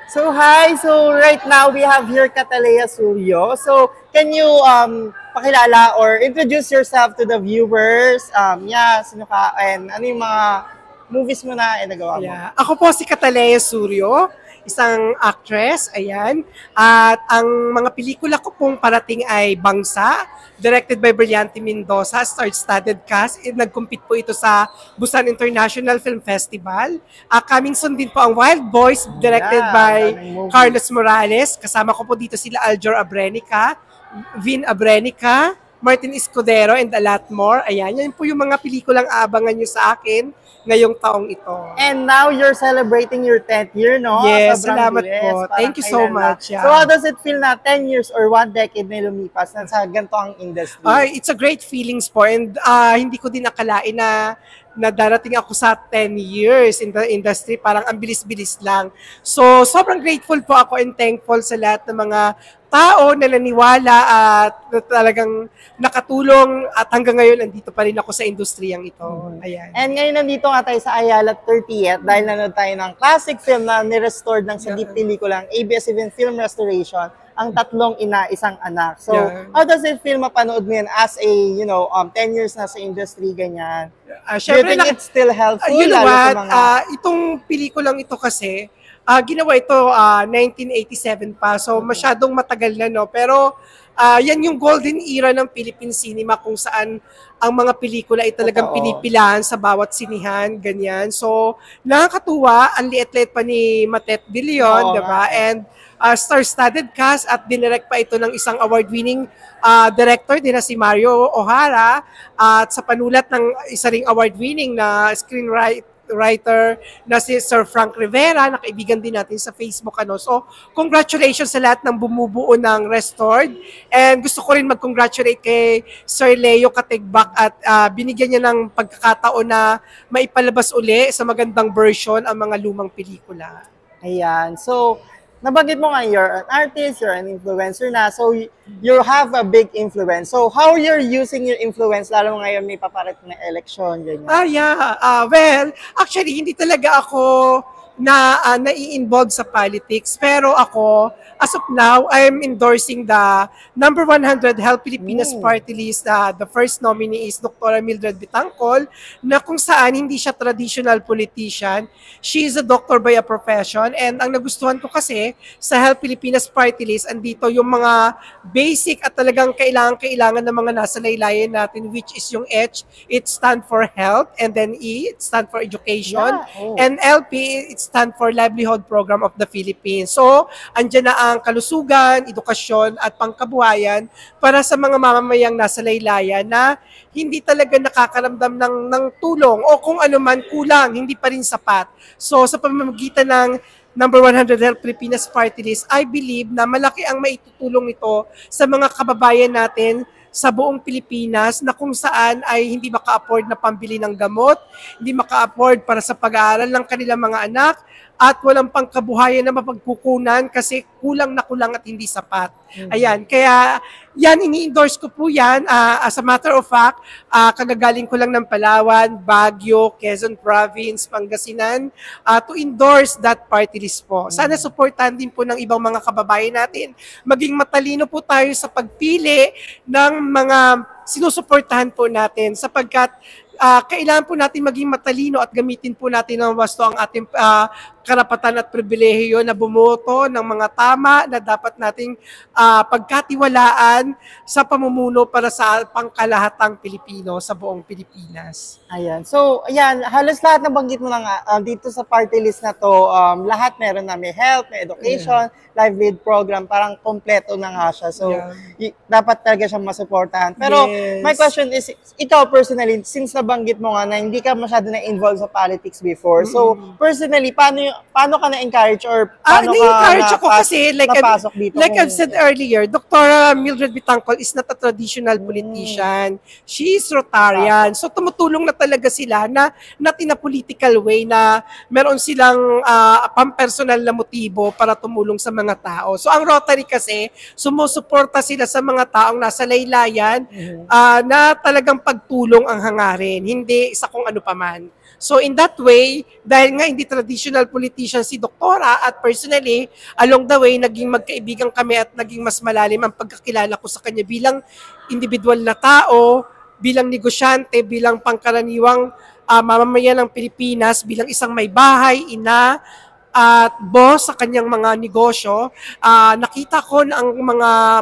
So hi, so right now we have here Catalea Suryo. So can you pakilala or introduce yourself to the viewers? Yeah, sino ka and ano yung mga movies mo na nagawa mo? Yeah. Ako po si Catalea Suryo, isang actress, ayan. At ang mga pelikula ko pong parating ay Bangsa, directed by Brillante Mendoza, star-studded cast. Nag-compete po ito sa Busan International Film Festival. Coming soon din po ang Wild Boys, directed Yeah, by daming movies. Carlos Morales. Kasama ko po dito sila Aljor Abrenica, Vin Abrenica, Martin Escudero, and a lot more. Ayan, yan po yung mga pelikulang aabangan nyo sa akin ngayong taong ito. And now you're celebrating your 10th year, no? Yes, Sobrang salamat bilis. po. Parang Thank you so kailan lang. much. Yeah. So how does it feel na 10 years or 1 decade na lumipas na sa ganito ang industry? It's a great feelings po, and hindi ko din akalain na darating ako sa 10 years in the industry. Parang ang bilis-bilis lang. So, sobrang grateful po ako and thankful sa lahat ng mga tao na naniwala at na talagang nakatulong at hanggang ngayon nandito pa rin ako sa industriyang ito. Ayan. And ngayon nandito nga tayo sa Ayala 30th dahil nanood tayo ng classic film na ni-restored ng Sandeep Pelikulang ABS-CBN Film Restoration, ang Tatlong Ina, Isang Anak. So, how does it feel mapanood mo yan as a, 10 years na sa industry, ganyan? Do you Syempre, think it's still helpful? you know lalo what? sa mga... Itong pelikulang ito kasi, ginawa ito 1987 pa. So, masyadong matagal na, no? Pero, yan yung golden era ng Philippine cinema kung saan ang mga pelikula ay talagang Totoo. pinipilahan sa bawat sinihan, ganyan. So, nakakatuwa. Ang liit-liit pa ni Matet de Oo Leon, diba? nga. And star-studded cast at dinirect pa ito ng isang award-winning director din na si Mario O'Hara at sa panulat ng isa ring award-winning na screenwriter na si Sir Frank Rivera, na kaibigan din natin sa Facebook. So, congratulations sa lahat ng bumubuo ng Restored. And gusto ko rin mag-congratulate kay Sir Leo Katigbak at binigyan niya ng pagkakataon na maipalabas uli sa magandang version ang mga lumang pelikula. Ayan. So, nabanggit mo nga, you're an artist, you're an influencer na, so you have a big influence. So, how you're using your influence, lalo ngayon may paparit na election, ganyan? Yeah. Well, actually, hindi talaga ako nai-involve sa politics. Pero ako, as of now, I'm endorsing the number 100 Help Filipinas Party List. The first nominee is Dr. Mildred Bitangcol, na kung saan hindi siya traditional politician. She is a doctor by a profession. And ang nagustuhan ko kasi sa Help Filipinas Party List, andito yung mga basic at talagang kailangan ng mga nasa laylayan natin, which is yung H, it stand for health, and then E, it stand for education, and LP, it stand for Livelihood Program of the Philippines. So, andyan na ang kalusugan, edukasyon, at pangkabuhayan para sa mga mamamayang nasa laylayan na hindi talaga nakakaramdam ng tulong o kung ano man kulang, hindi pa rin sapat. So, sa pamamagitan ng number 100 Help Filipinas Party List, I believe na malaki ang maitutulong ito sa mga kababayan natin sa buong Pilipinas na kung saan ay hindi maka-afford na pambili ng gamot, hindi maka-afford para sa pag-aaral ng kanilang mga anak, at walang pangkabuhayan na mapagkukunan kasi kulang at hindi sapat. Ayan, kaya yan, ini-endorse ko po yan. As a matter of fact, kagagaling ko lang ng Palawan, Baguio, Quezon Province, Pangasinan, to endorse that party list po. Sana supportan din po ng ibang mga kababayan natin. Maging matalino po tayo sa pagpili ng mga sinusuportahan po natin sapagkat kailangan po natin maging matalino at gamitin po natin ng wasto ang ating karapatan at pribilehiyo na bumoto ng mga tama na dapat nating pagkatiwalaan sa pamumuno para sa pangkalahatang Pilipino sa buong Pilipinas. Ayan. So, ayan, halos lahat na banggit mo na nga dito sa party list na to, lahat meron na, may health, may education, livelihood program, parang kompleto na nga siya. So, dapat talaga siyang masuportahan. Pero, my question is, ikaw personally, since nabanggit mo nga na hindi ka masyado na-involved sa politics before, so, personally, paano ka na-encourage or paano ka na-encourage ako kasi napasok dito? Like I've said earlier, Dr. Mildred Bitangcol is not a traditional politician. She is Rotarian. So tumutulong na talaga sila na not in a political way na meron silang pampersonal na motibo para tumulong sa mga tao. So ang Rotary kasi, sumusuporta sila sa mga taong nasa laylayan na talagang pagtulong ang hangarin, hindi sa kung ano paman. So in that way, dahil nga hindi traditional politician si Doktora at personally, along the way, naging magkaibigan kami at naging mas malalim ang pagkakilala ko sa kanya bilang individual na tao, bilang negosyante, bilang pangkaraniwang mamamayan ng Pilipinas, bilang isang may bahay, ina, at boss sa kanyang mga negosyo. Nakita ko na ang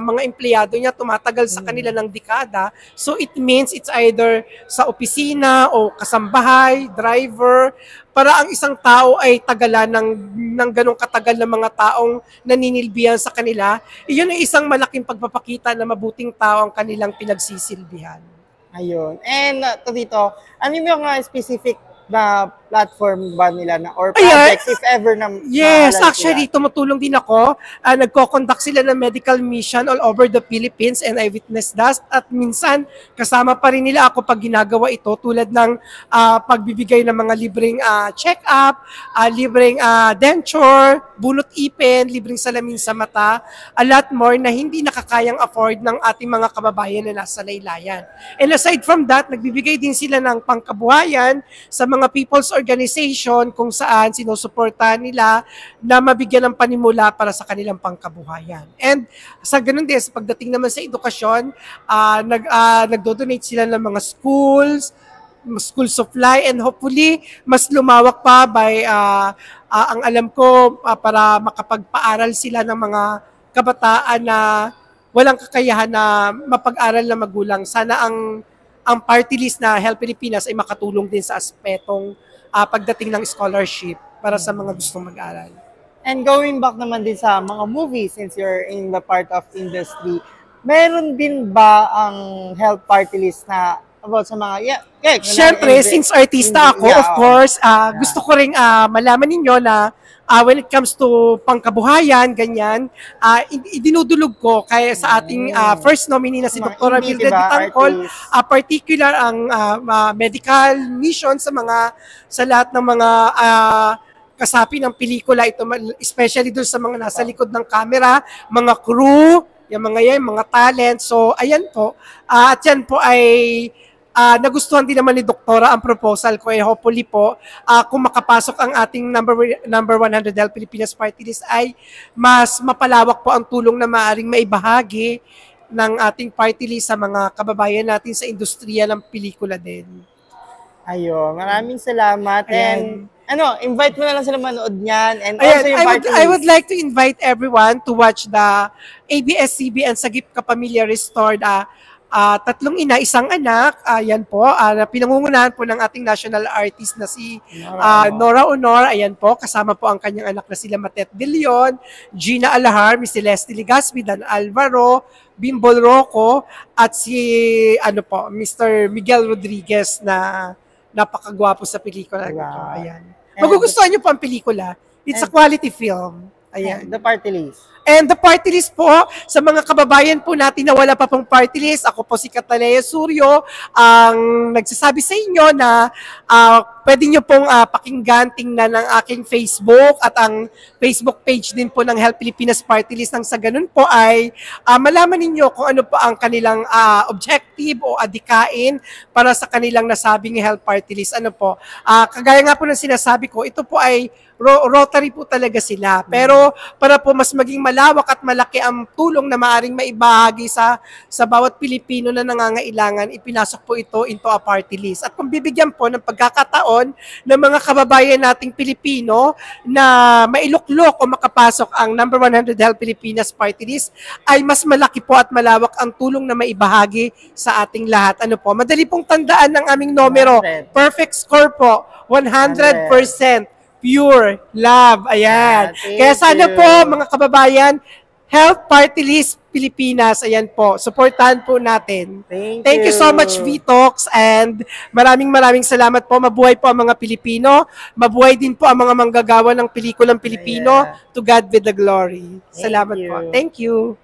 mga empleyado niya tumatagal sa kanila ng dekada. So it means it's either sa opisina o kasambahay, driver, para ang isang tao ay tagalan ng ganong katagal na mga taong naninilbihan sa kanila. Iyon ay isang malaking pagpapakita na mabuting tao ang kanilang pinagsisilbihan. Ayun. And dito, ano yung mga specific na platform ba nila na or projects if ever na yes, actually tumutulong din ako. Nagko-conduct sila ng medical mission all over the Philippines and I witnessed that at minsan kasama pa rin nila ako pag ginagawa ito tulad ng pagbibigay ng mga libreng check-up, libreng denture, bunot ipin, libreng salamin sa mata, a lot more na hindi nakakayang afford ng ating mga kababayan na nasa laylayan. And aside from that, nagbibigay din sila ng pangkabuhayan sa mga people's organization kung saan sinusuportahan nila na mabigyan ng panimula para sa kanilang pangkabuhayan. And sa ganun din, sa pagdating naman sa edukasyon, nagdo-donate sila ng mga school supply and hopefully mas lumawak pa by ang alam ko para makapagpaaral sila ng mga kabataan na walang kakayahan na mapag-aral na magulang. Sana ang party list na Help Pilipinas ay makatulong din sa aspetong pagdating ng scholarship para sa mga gustong mag-aral. And going back naman din sa mga movies, since you're in the part of industry, meron din ba ang Help Party List na about sa mga, Siyempre, since artista ako, of course, gusto ko rin malaman ninyo na when it comes to pangkabuhayan, ganyan, idinudulog ko kaya sa ating first nominee na si Dr. Mildred Bitangkol, particular ang medical mission sa lahat ng mga kasapi ng pelikula, ito, especially doon sa mga nasa likod ng camera, mga crew, yung mga talent. So, ayan po. At yan po ay nagustuhan din naman ni Doktora ang proposal ko. Hopefully po, kung makapasok ang ating number 100 Help Pilipinas Party List ay mas mapalawak po ang tulong na maaaring maibahagi ng ating party list sa mga kababayan natin sa industriya ng pelikula din. Ayun, maraming salamat. And invite mo na lang sila manood niyan. And also yung party list. I would like to invite everyone to watch the ABS-CBN Sagip Kapamilya Restored Tatlong Ina, Isang Anak, ayan po, pinangungunahan po ng ating national artist na si Nora Honor, ayan po, kasama po ang kanyang anak na sila Matet De Leon, Gina Alahar, Miss Celeste Ligaspi, Dan Alvaro, Bimbol Rocco, at si Mr. Miguel Rodriguez na napakagwapo sa pelikula. Wow. Ayan. Magugustuhan niyo po ang pelikula. It's a quality film. Ayan. The party list. And the party list po, sa mga kababayan po natin na wala pa pong party list, ako po si Catalea Suryo, ang nagsasabi sa inyo na pwede nyo pong pakinggan, tingnan ang aking Facebook at ang Facebook page din po ng Help Pilipinas Party List. Nang sa ganun po ay malaman ninyo kung ano po ang kanilang objective o adikain para sa kanilang nasabing Help Party List. Ano po, kagaya nga po ng sinasabi ko, ito po ay Rotary po talaga sila. Pero para po mas maging malawak at malaki ang tulong na maaring maibahagi sa bawat Pilipino na nangangailangan, ipinasok po ito into a party list. At kung bibigyan po ng pagkakataon ng mga kababayan nating Pilipino na mailuklok o makapasok ang number 100 Help Pilipinas Party List, ay mas malaki po at malawak ang tulong na maibahagi sa ating lahat. Ano po, madali pong tandaan ng aming numero. 100. Perfect score po, 100%. Pure love. Ayan. Kaya sana po, mga kababayan, Help Party List Pilipinas. Ayan po. Supportahan po natin. Thank you so much, VTalks. And maraming salamat po. Mabuhay po ang mga Pilipino. Mabuhay din po ang mga manggagawa ng pelikulang Pilipino. To God be the glory. Salamat po. Thank you.